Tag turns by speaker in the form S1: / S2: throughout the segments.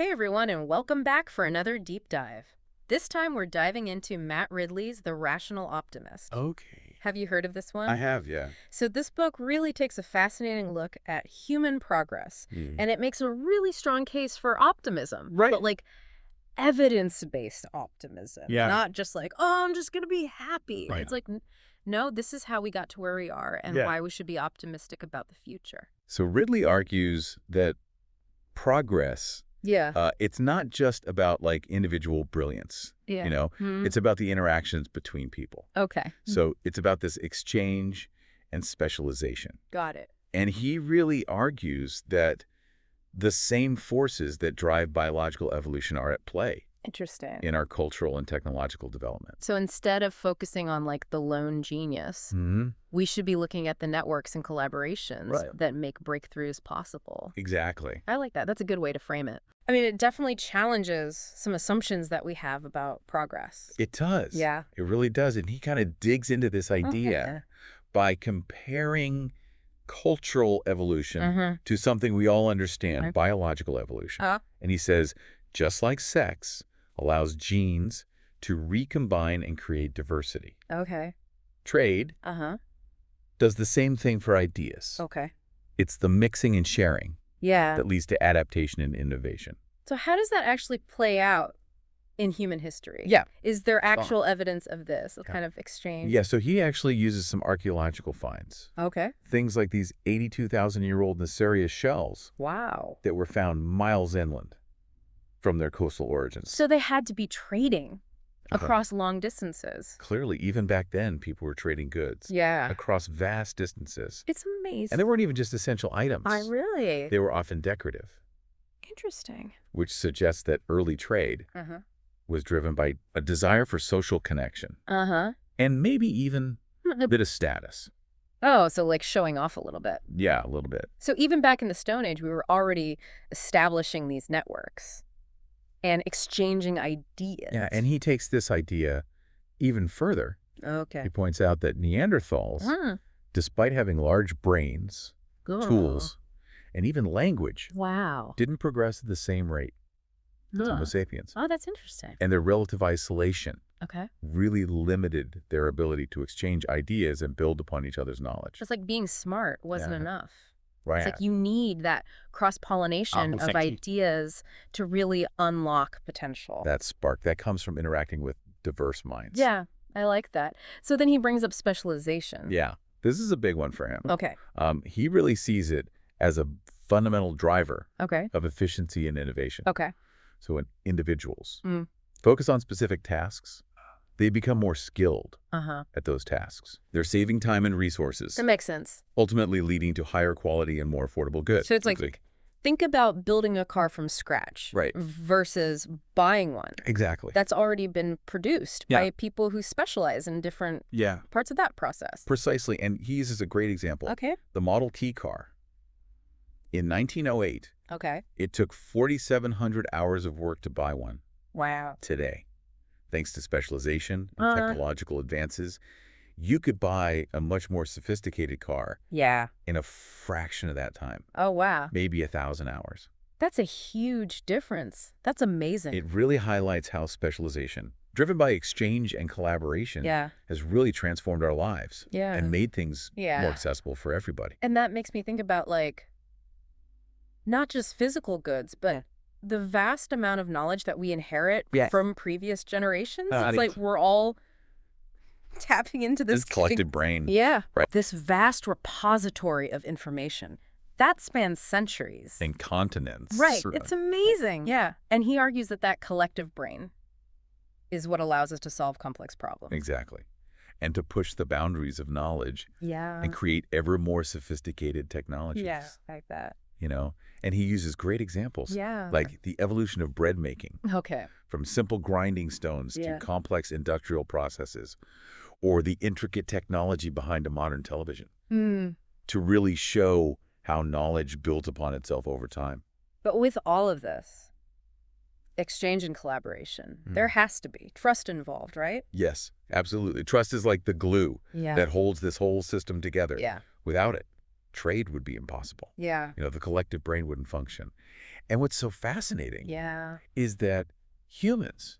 S1: Hey everyone, and welcome back for another deep dive. This time we're diving into Matt Ridley's The Rational Optimist.
S2: Okay.
S1: Have you heard of this
S2: I
S1: one?
S2: have, yeah.
S1: So this book really takes a fascinating look at human progress,
S2: Mm.
S1: and it makes a really strong case for optimism.
S2: Right.
S1: But like evidence-based optimism,
S2: Yeah.
S1: not just like, oh, I'm just going to be happy.
S2: Right.
S1: It's like, no, this is how we got to where we are and
S2: Yeah.
S1: why we should be optimistic about the future.
S2: So Ridley argues that progress,
S1: Yeah.
S2: it's not just about like individual brilliance,
S1: Yeah.
S2: you know? It's about the interactions between people.
S1: Okay.
S2: So it's about this exchange and specialization.
S1: Got it.
S2: And he really argues that the same forces that drive biological evolution are at play
S1: Interesting.
S2: in our cultural and technological development.
S1: So instead of focusing on like the lone genius, we should be looking at the networks and collaborations
S2: Right.
S1: that make breakthroughs possible.
S2: Exactly.
S1: I like that. That's a good way to frame it. I mean, it definitely challenges some assumptions that we have about progress.
S2: It does.
S1: Yeah.
S2: It really does. And he kind of digs into this idea by comparing cultural evolution to something we all understand,
S1: Right.
S2: biological evolution. And he says, just like sex allows genes to recombine and create diversity,
S1: Okay.
S2: trade does the same thing for ideas.
S1: Okay.
S2: It's the mixing and sharing
S1: Yeah.
S2: that leads to adaptation and innovation.
S1: So how does that actually play out in human history?
S2: Yeah.
S1: Is there actual evidence of this kind of exchange?
S2: Yeah, so he actually uses some archaeological finds.
S1: Okay.
S2: Things like these 82,000-year-old Nacerius shells
S1: Wow.
S2: that were found miles inland from their coastal origins.
S1: So they had to be trading across long distances.
S2: Clearly, even back then, people were trading goods
S1: Yeah.
S2: across vast distances.
S1: It's amazing.
S2: And they weren't even just essential items.
S1: Really?
S2: They were often decorative,
S1: Interesting.
S2: which suggests that early trade was driven by a desire for social connection and maybe even a bit of status.
S1: Oh, so like showing off a little bit.
S2: Yeah, a little bit.
S1: So even back in the Stone Age, we were already establishing these networks and exchanging ideas.
S2: Yeah, and he takes this idea even further.
S1: Okay.
S2: He points out that Neanderthals, despite having large brains, tools, and even language,
S1: Wow.
S2: didn't progress at the same rate as Homo sapiens.
S1: Oh, that's interesting.
S2: And their relative isolation
S1: Okay.
S2: really limited their ability to exchange ideas and build upon each other's knowledge.
S1: Just like being smart wasn't enough.
S2: Right.
S1: It's like you need that cross-pollination of ideas to really unlock potential.
S2: That spark, that comes from interacting with diverse minds.
S1: Yeah, I like that. So then he brings up specialization.
S2: Yeah. This is a big one for him.
S1: Okay.
S2: He really sees it as a fundamental driver
S1: Okay.
S2: of efficiency and innovation.
S1: Okay.
S2: So when individuals focus on specific tasks, they become more skilled at those tasks. They're saving time and resources,
S1: That makes sense.
S2: ultimately leading to higher quality and more affordable goods.
S1: So it's like, think about building a car from scratch versus buying one.
S2: Exactly.
S1: That's already been produced by people who specialize in different parts of that process.
S2: Precisely. And he uses a great example.
S1: Okay.
S2: The Model T car. In 1908,
S1: Okay.
S2: it took 4,700 hours of work to buy one.
S1: Wow.
S2: Today, thanks to specialization and technological advances, you could buy a much more sophisticated car in a fraction of that time.
S1: Oh, wow.
S2: Maybe 1,000 hours.
S1: That's a huge difference. That's amazing.
S2: It really highlights how specialization, driven by exchange and collaboration, has really transformed our lives and made things more accessible for everybody.
S1: And that makes me think about like not just physical goods, but the vast amount of knowledge that we inherit from previous generations. It's like we're all tapping into this
S2: collective brain.
S1: Yeah.
S2: Right.
S1: This vast repository of information that spans centuries.
S2: And continents.
S1: Right. It's amazing. Yeah. And he argues that that collective brain is what allows us to solve complex problems.
S2: Exactly. And to push the boundaries of knowledge and create ever more sophisticated technologies.
S1: Yeah, like that.
S2: You know, and he uses great examples. Like the evolution of bread making.
S1: Okay.
S2: From simple grinding stones to complex industrial processes, or the intricate technology behind a modern television, to really show how knowledge builds upon itself over time.
S1: But with all of this, exchange and collaboration, there has to be trust involved, right?
S2: Yes, absolutely. Trust is like the glue that holds this whole system together. Without it, trade would be impossible.
S1: Yeah.
S2: The collective brain wouldn't function. And what's so fascinating is that humans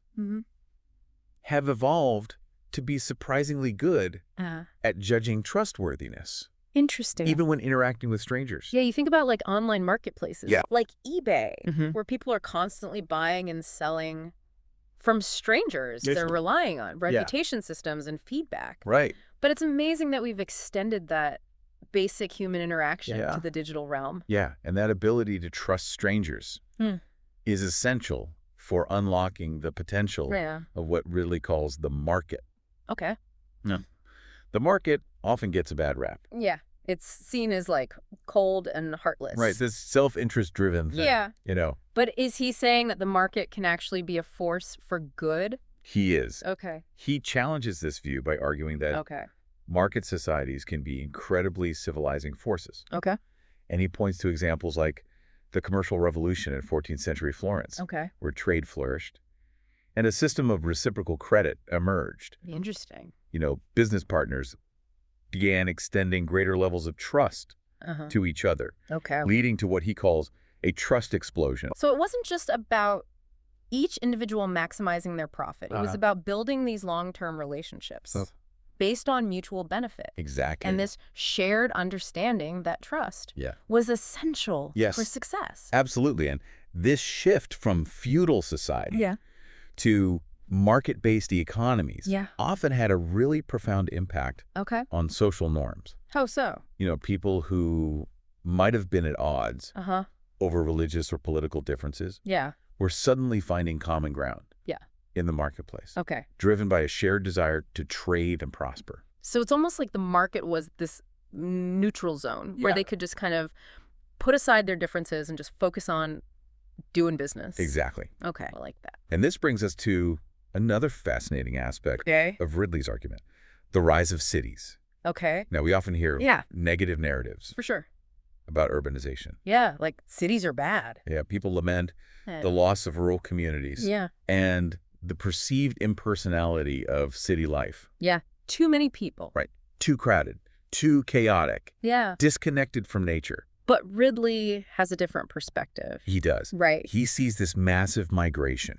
S2: have evolved to be surprisingly good at judging trustworthiness.
S1: Interesting.
S2: Even when interacting with strangers.
S1: Yeah, you think about like online marketplaces, like eBay, where people are constantly buying and selling from strangers. They're relying on reputation systems and feedback.
S2: Right.
S1: But it's amazing that we've extended that basic human interaction to the digital realm.
S2: Yeah, and that ability to trust strangers is essential for unlocking the potential of what Ridley calls the market.
S1: Okay.
S2: Yeah. The market often gets a bad rap.
S1: Yeah. It's seen as like cold and heartless.
S2: Right. This self-interest driven thing.
S1: Yeah. But is he saying that the market can actually be a force for good?
S2: He is.
S1: Okay.
S2: He challenges this view by arguing that market societies can be incredibly civilizing forces.
S1: Okay.
S2: And he points to examples like the commercial revolution in 14th century Florence, where trade flourished, and a system of reciprocal credit emerged.
S1: Interesting.
S2: Business partners began extending greater levels of trust to each other, leading to what he calls a trust explosion.
S1: So it wasn't just about each individual maximizing their profit. It was about building these long-term relationships based on mutual benefit.
S2: Exactly.
S1: And this shared understanding that trust was essential for success.
S2: Absolutely. And this shift from feudal society to market-based economies often had a really profound impact on social norms.
S1: How so?
S2: People who might have been at odds over religious or political differences were suddenly finding common ground in the marketplace, driven by a shared desire to trade and prosper.
S1: So it's almost like the market was this neutral zone where they could just kind of put aside their differences and just focus on doing business.
S2: Exactly.
S1: Okay, I like that.
S2: And this brings us to another fascinating aspect of Ridley's argument, the rise of cities.
S1: Okay.
S2: Now, we often hear negative narratives
S1: for sure
S2: about urbanization.
S1: Yeah, like cities are bad.
S2: Yeah, people lament the loss of rural communities and the perceived impersonality of city life.
S1: Yeah, too many people.
S2: Right, too crowded, too chaotic,
S1: yeah,
S2: disconnected from nature.
S1: But Ridley has a different perspective.
S2: He does.
S1: Right.
S2: He sees this massive migration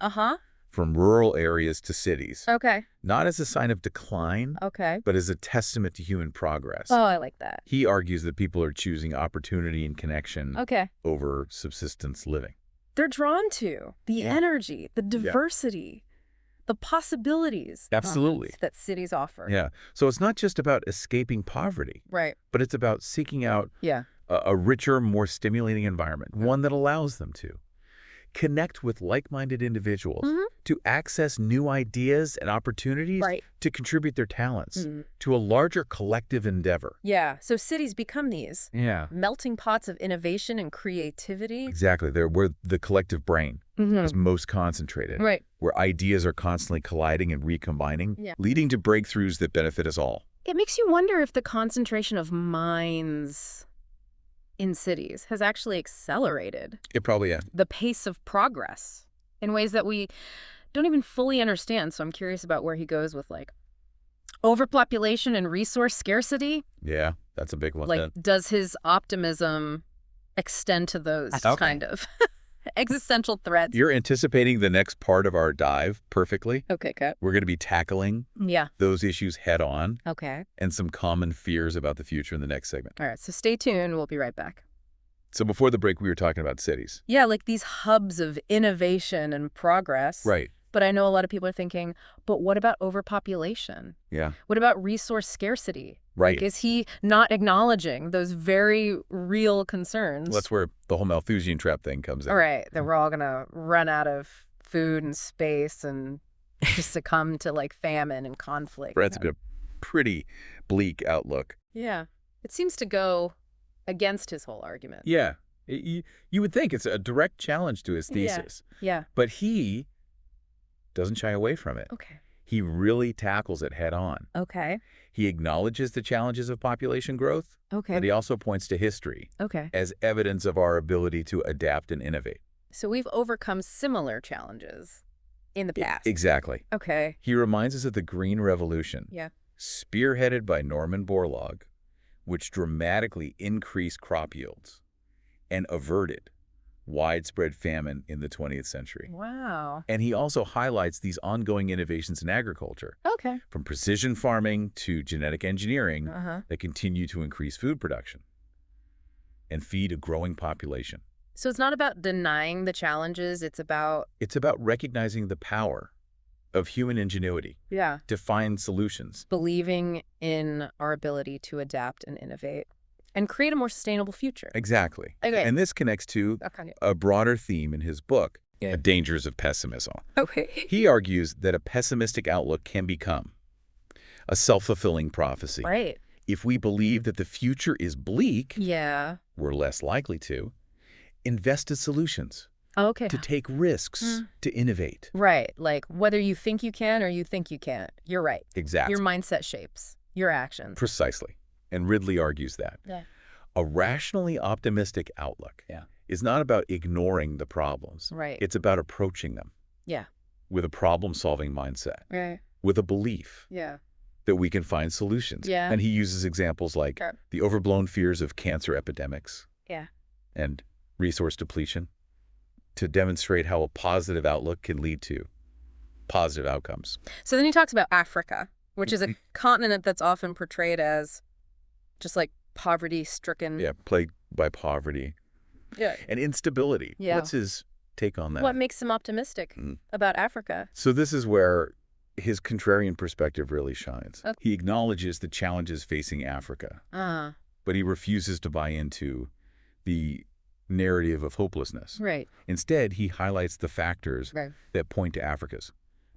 S2: from rural areas to cities.
S1: Okay.
S2: Not as a sign of decline, but as a testament to human progress.
S1: Oh, I like that.
S2: He argues that people are choosing opportunity and connection over subsistence living.
S1: They're drawn to the energy, the diversity, the possibilities that cities offer.
S2: Yeah. So it's not just about escaping poverty.
S1: Right.
S2: But it's about seeking out a richer, more stimulating environment, one that allows them to connect with like-minded individuals, to access new ideas and opportunities, to contribute their talents to a larger collective endeavor.
S1: Yeah, so cities become these melting pots of innovation and creativity.
S2: Exactly. They're where the collective brain is most concentrated, where ideas are constantly colliding and recombining, leading to breakthroughs that benefit us all.
S1: It makes you wonder if the concentration of minds in cities has actually accelerated.
S2: It probably has.
S1: The pace of progress in ways that we don't even fully understand. So I'm curious about where he goes with like overpopulation and resource scarcity.
S2: Yeah, that's a big one.
S1: Like, does his optimism extend to those kind of existential threats?
S2: You're anticipating the next part of our dive perfectly.
S1: Okay, Kat.
S2: We're going to be tackling those issues head on.
S1: Okay.
S2: And some common fears about the future in the next segment.
S1: All right, so stay tuned. We'll be right back.
S2: So before the break, we were talking about cities.
S1: Yeah, like these hubs of innovation and progress.
S2: Right.
S1: But I know a lot of people are thinking, but what about overpopulation?
S2: Yeah.
S1: What about resource scarcity?
S2: Right.
S1: Like, is he not acknowledging those very real concerns?
S2: Well, that's where the whole Malthusian trap thing comes in.
S1: All right, that we're all going to run out of food and space and just succumb to like famine and conflict.
S2: That's a pretty bleak outlook.
S1: Yeah. It seems to go against his whole argument.
S2: Yeah. You would think it's a direct challenge to his thesis.
S1: Yeah.
S2: But he doesn't shy away from it.
S1: Okay.
S2: He really tackles it head on.
S1: Okay.
S2: He acknowledges the challenges of population growth.
S1: Okay.
S2: But he also points to history as evidence of our ability to adapt and innovate.
S1: So we've overcome similar challenges in the past.
S2: Exactly.
S1: Okay.
S2: He reminds us of the Green Revolution.
S1: Yeah.
S2: Spearheaded by Norman Borlaug, which dramatically increased crop yields and averted widespread famine in the 20th century.
S1: Wow.
S2: And he also highlights these ongoing innovations in agriculture,
S1: Okay.
S2: from precision farming to genetic engineering, that continue to increase food production and feed a growing population.
S1: So it's not about denying the challenges, it's about
S2: recognizing the power of human ingenuity to find solutions.
S1: Believing in our ability to adapt and innovate and create a more sustainable future.
S2: Exactly.
S1: Okay.
S2: And this connects to a broader theme in his book, The Dangers of Pessimism.
S1: Okay.
S2: He argues that a pessimistic outlook can become a self-fulfilling prophecy.
S1: Right.
S2: If we believe that the future is bleak, we're less likely to invest in solutions, to take risks, to innovate.
S1: Right. Like whether you think you can or you think you can't, you're right.
S2: Exactly.
S1: Your mindset shapes your actions.
S2: Precisely. And Ridley argues that. A rationally optimistic outlook is not about ignoring the problems.
S1: Right.
S2: It's about approaching them with a problem-solving mindset, with a belief that we can find solutions. And he uses examples like the overblown fears of cancer epidemics and resource depletion to demonstrate how a positive outlook can lead to positive outcomes.
S1: So then he talks about Africa, which is a continent that's often portrayed as just like poverty-stricken.
S2: Plagued by poverty. And instability. What's his take on that?
S1: What makes him optimistic about Africa?
S2: So this is where his contrarian perspective really shines. He acknowledges the challenges facing Africa, but he refuses to buy into the narrative of hopelessness.
S1: Right.
S2: Instead, he highlights the factors that point to Africa's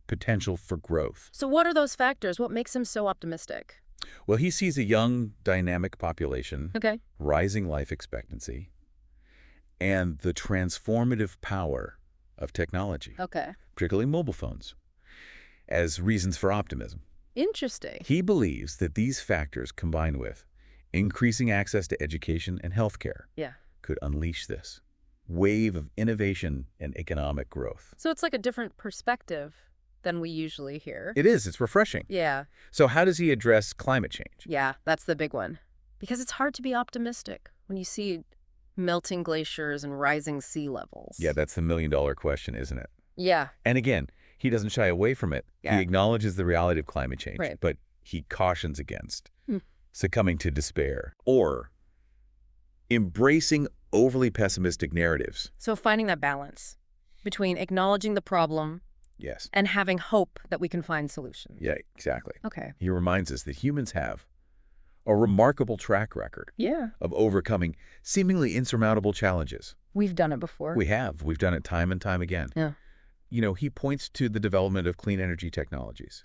S2: potential for growth.
S1: So what are those factors? What makes him so optimistic?
S2: Well, he sees a young, dynamic population, rising life expectancy, and the transformative power of technology, particularly mobile phones, as reasons for optimism.
S1: Interesting.
S2: He believes that these factors, combined with increasing access to education and healthcare, could unleash this wave of innovation and economic growth.
S1: So it's like a different perspective than we usually hear.
S2: It is. It's refreshing. So how does he address climate change?
S1: That's the big one. Because it's hard to be optimistic when you see melting glaciers and rising sea levels.
S2: That's the million-dollar question, isn't it?
S1: Yeah.
S2: And again, he doesn't shy away from it. He acknowledges the reality of climate change, but he cautions against succumbing to despair or embracing overly pessimistic narratives.
S1: So finding that balance between acknowledging the problem and having hope that we can find solutions.
S2: Exactly.
S1: Okay.
S2: He reminds us that humans have a remarkable track record of overcoming seemingly insurmountable challenges.
S1: We've done it before.
S2: We have. We've done it time and time again. You know, he points to the development of clean energy technologies.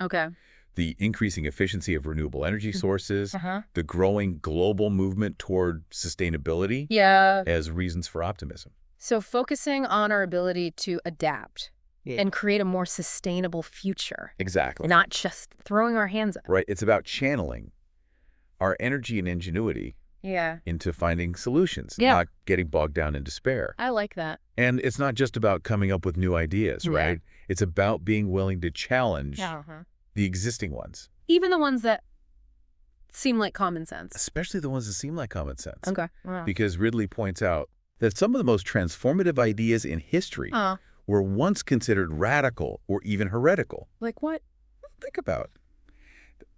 S2: The increasing efficiency of renewable energy sources, the growing global movement toward sustainability as reasons for optimism.
S1: So focusing on our ability to adapt and create a more sustainable future.
S2: Exactly.
S1: Not just throwing our hands up.
S2: Right. It's about channeling our energy and ingenuity into finding solutions, not getting bogged down in despair.
S1: I like that.
S2: And it's not just about coming up with new ideas, right? It's about being willing to challenge the existing ones.
S1: Even the ones that seem like common sense.
S2: Especially the ones that seem like common sense.
S1: Wow.
S2: Because Ridley points out that some of the most transformative ideas in history were once considered radical or even heretical.
S1: Like what?
S2: Think about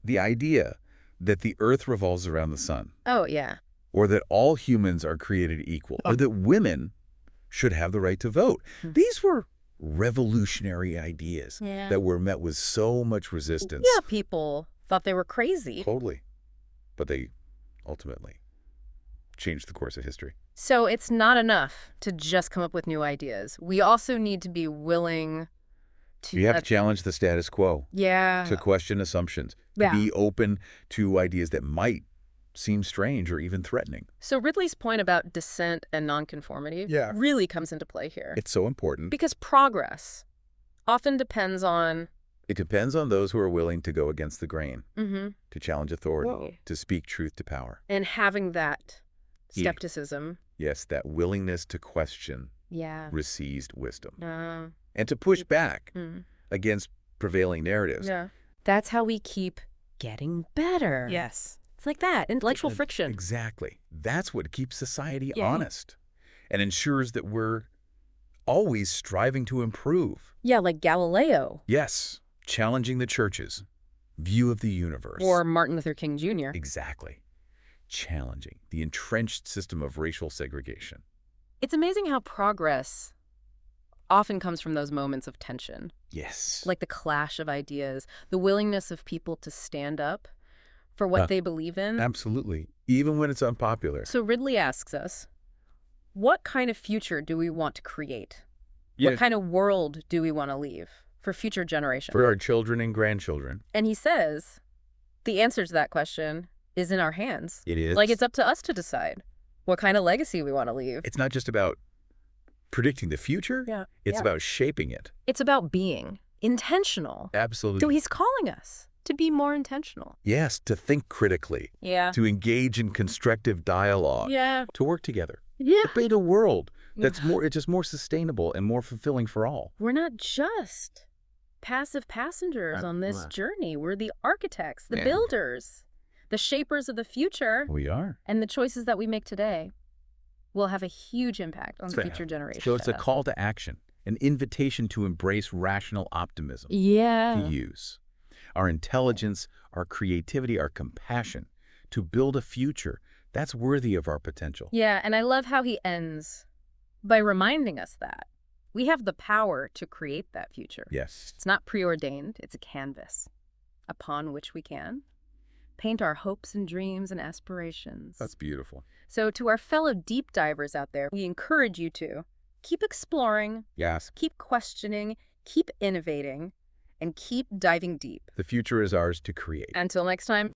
S2: the idea that the Earth revolves around the sun. Or that all humans are created equal. Or that women should have the right to vote. These were revolutionary ideas that were met with so much resistance.
S1: People thought they were crazy.
S2: Totally. But they ultimately changed the course of history.
S1: So it's not enough to just come up with new ideas. We also need to be willing to...
S2: You have to challenge the status quo. To question assumptions. To be open to ideas that might seem strange or even threatening.
S1: So Ridley's point about dissent and nonconformity really comes into play here.
S2: It's so important.
S1: Because progress often depends on...
S2: It depends on those who are willing to go against the grain, to challenge authority, to speak truth to power.
S1: And having that skepticism.
S2: Yes, that willingness to question received wisdom. And to push back against prevailing narratives.
S1: That's how we keep getting better. It's like that, intellectual friction.
S2: Exactly. That's what keeps society honest and ensures that we're always striving to improve.
S1: Yeah, like Galileo.
S2: Yes, challenging the church's view of the universe.
S1: Or Martin Luther King Jr.
S2: Exactly. Challenging the entrenched system of racial segregation.
S1: It's amazing how progress often comes from those moments of tension.
S2: Yes.
S1: Like the clash of ideas, the willingness of people to stand up for what they believe in.
S2: Absolutely. Even when it's unpopular.
S1: So Ridley asks us, what kind of future do we want to create? What kind of world do we want to leave for future generations?
S2: For our children and grandchildren.
S1: And he says, the answer to that question is in our hands.
S2: It is.
S1: Like it's up to us to decide what kind of legacy we want to leave.
S2: It's not just about predicting the future. It's about shaping it.
S1: It's about being intentional.
S2: Absolutely.
S1: So he's calling us to be more intentional.
S2: Yes, to think critically. To engage in constructive dialogue. To work together. To build a world that's more sustainable and more fulfilling for all.
S1: We're not just passive passengers on this journey. We're the architects, the builders, the shapers of the future.
S2: We are.
S1: And the choices that we make today will have a huge impact on future generations.
S2: So it's a call to action, an invitation to embrace rational optimism. To use our intelligence, our creativity, our compassion to build a future that's worthy of our potential.
S1: And I love how he ends by reminding us that we have the power to create that future. It's not preordained, it's a canvas upon which we can paint our hopes and dreams and aspirations.
S2: That's beautiful.
S1: So to our fellow deep divers out there, we encourage you to keep exploring, keep questioning, keep innovating, and keep diving deep.
S2: The future is ours to create.
S1: Until next time.